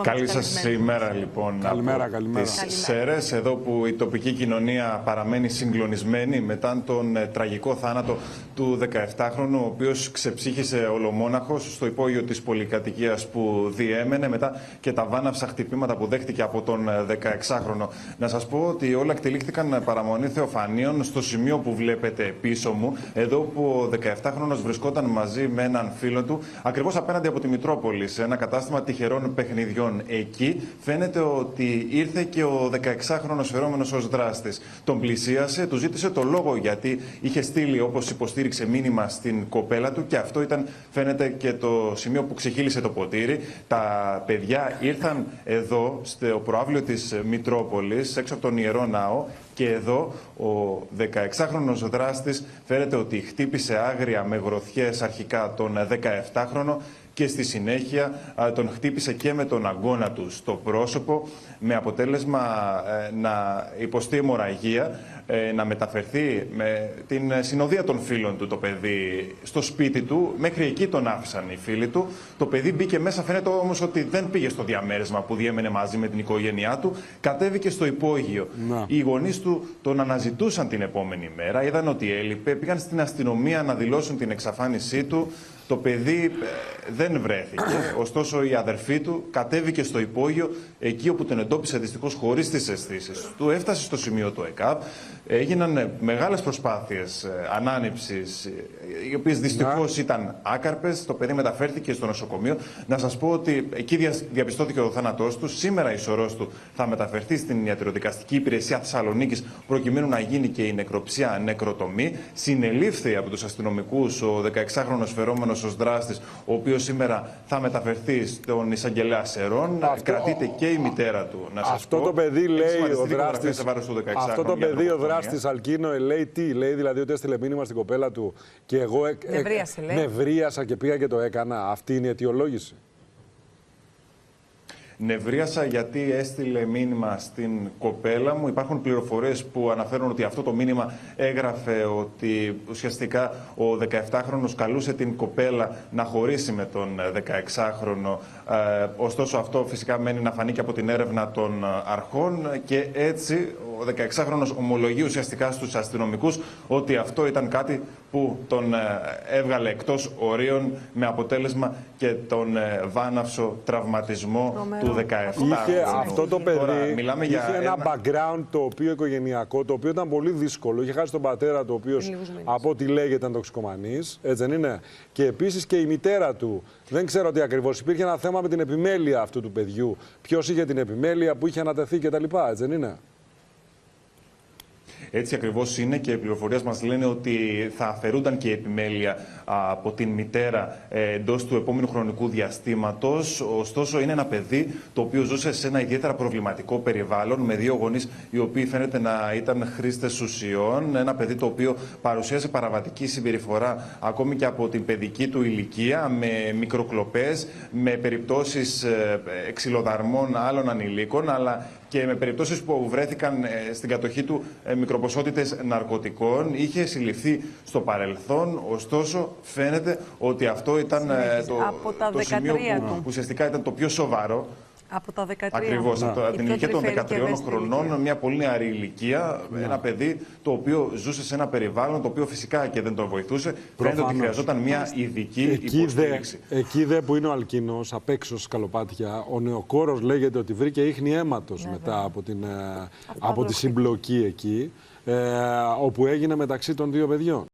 Καλή σας ημέρα λοιπόν. Καλημέρα. Τις Σέρρες, εδώ που η τοπική κοινωνία παραμένει συγκλονισμένη μετά τον τραγικό θάνατο του 17χρονου, ο οποίος ξεψύχησε ολομόναχος στο υπόγειο της πολυκατοικίας που διέμενε, μετά και τα βάναυσα χτυπήματα που δέχτηκε από τον 16χρονο. Να σας πω ότι όλα εκτελήχθηκαν παραμονή θεοφανίων στο σημείο που βλέπετε πίσω μου, εδώ που ο 17χρονος βρισκόταν μαζί με έναν φίλο του, ακριβώς απέναντι από τη Μητρόπολη, σε ένα κατάστημα τυχερών παιχνιδιών. Εκεί φαίνεται ότι ήρθε και ο 16χρονος φερόμενος ως δράστης. Τον πλησίασε, του ζήτησε το λόγο γιατί είχε στείλει, όπως υποστήριξε, μήνυμα στην κοπέλα του, και αυτό ήταν, φαίνεται, και το σημείο που ξεχύλισε το ποτήρι. Τα παιδιά ήρθαν εδώ, στο προαύλιο της Μητρόπολης, έξω από τον Ιερό Ναό, και εδώ ο 16χρονος δράστης φαίνεται ότι χτύπησε άγρια με γροθιές αρχικά τον 17χρονο, και στη συνέχεια τον χτύπησε και με τον αγκώνα του στο πρόσωπο, με αποτέλεσμα να υποστεί αιμορραγία, να μεταφερθεί με την συνοδεία των φίλων του το παιδί στο σπίτι του. Μέχρι εκεί τον άφησαν οι φίλοι του. Το παιδί μπήκε μέσα, φαίνεται όμως ότι δεν πήγε στο διαμέρισμα που διέμενε μαζί με την οικογένειά του. Κατέβηκε στο υπόγειο. Οι γονείς του τον αναζητούσαν την επόμενη μέρα, είδαν ότι έλειπε, πήγαν στην αστυνομία να δηλώσουν την εξαφάνισή του. Το παιδί δεν βρέθηκε, ωστόσο η αδερφή του κατέβηκε στο υπόγειο, εκεί όπου τον εντόπισε δυστυχώς χωρίς τις αισθήσεις του. Έφτασε στο σημείο του ΕΚΑΒ, έγιναν μεγάλες προσπάθειες ανάνυψης, οι οποίες δυστυχώς ήταν άκαρπες. Το παιδί μεταφέρθηκε στο νοσοκομείο. Να σας πω ότι εκεί διαπιστώθηκε ο θάνατός του. Σήμερα η σωρός του θα μεταφερθεί στην ιατροδικαστική υπηρεσία Θεσσαλονίκης, προκειμένου να γίνει και η νεκροψία νεκροτομή. Συνελήφθη από τους αστυνομικούς ο 16χρονος φερόμενος ως δράστης, ο οποίος σήμερα θα μεταφερθεί στον εισαγγελέα Σερών. Κρατείται και η μητέρα του. Να σας αυτό πω, το παιδί, λέει ο δράστης. Αυτό το παιδί ο δράστης Αλκίνο λέει τι, λέει δηλαδή ότι έστειλε μήνυμα στην κοπέλα του και εγώ νευρίασα και πήγα και το έκανα. Αυτή είναι η αιτιολόγηση. Νευρίασα γιατί έστειλε μήνυμα στην κοπέλα μου. Υπάρχουν πληροφορίες που αναφέρουν ότι αυτό το μήνυμα έγραφε ότι ουσιαστικά ο 17χρονος καλούσε την κοπέλα να χωρίσει με τον 16χρονο. Ωστόσο αυτό φυσικά μένει να φανεί και από την έρευνα των αρχών, και έτσι ο 16χρονος ομολογεί ουσιαστικά στους αστυνομικούς ότι αυτό ήταν κάτι που τον έβγαλε εκτός ορίων, με αποτέλεσμα και τον βάναυσο τραυματισμό του 17χρονου. Είχε αυτό το παιδί, είχε ένα background το οποίο οικογενειακό, το οποίο ήταν πολύ δύσκολο. Είχε χάσει τον πατέρα του, ο οποίος από ό,τι λέγεται ήταν τοξικομανής, έτσι δεν είναι? Και επίσης και η μητέρα του. Δεν ξέρω τι ακριβώς. Υπήρχε ένα θέμα με την επιμέλεια αυτού του παιδιού. Ποιος είχε την επιμέλεια, που είχε ανατεθεί κτλ. Έτσι δεν είναι? Έτσι ακριβώς είναι, και οι πληροφορίες μας λένε ότι θα αφαιρούνταν και η επιμέλεια από την μητέρα εντός του επόμενου χρονικού διαστήματος. Ωστόσο, είναι ένα παιδί το οποίο ζούσε σε ένα ιδιαίτερα προβληματικό περιβάλλον, με δύο γονείς οι οποίοι φαίνεται να ήταν χρήστες ουσιών. Ένα παιδί το οποίο παρουσίασε παραβατική συμπεριφορά ακόμη και από την παιδική του ηλικία, με μικροκλοπές, με περιπτώσεις ξυλοδαρμών άλλων ανηλίκων, αλλά και με περιπτώσεις που βρέθηκαν στην κατοχή του μικροποσότητες ναρκωτικών. Είχε συλληφθεί στο παρελθόν, ωστόσο φαίνεται ότι αυτό ήταν το σημείο που ουσιαστικά ήταν το πιο σοβαρό. Από τα 13. Ακριβώς, από την ηλικία των 13 χρονών, μια πολύ νεαρή ηλικία, ένα παιδί το οποίο ζούσε σε ένα περιβάλλον το οποίο φυσικά και δεν τον βοηθούσε. Φαίνεται ότι χρειαζόταν μια ειδική υποστήριξη. Εκεί δε που είναι ο Αλκίνος, απ' έξω σκαλοπάτια, ο νεοκόρος λέγεται ότι βρήκε ίχνη αίματος μετά από τη συμπλοκή εκεί, όπου έγινε μεταξύ των δύο παιδιών.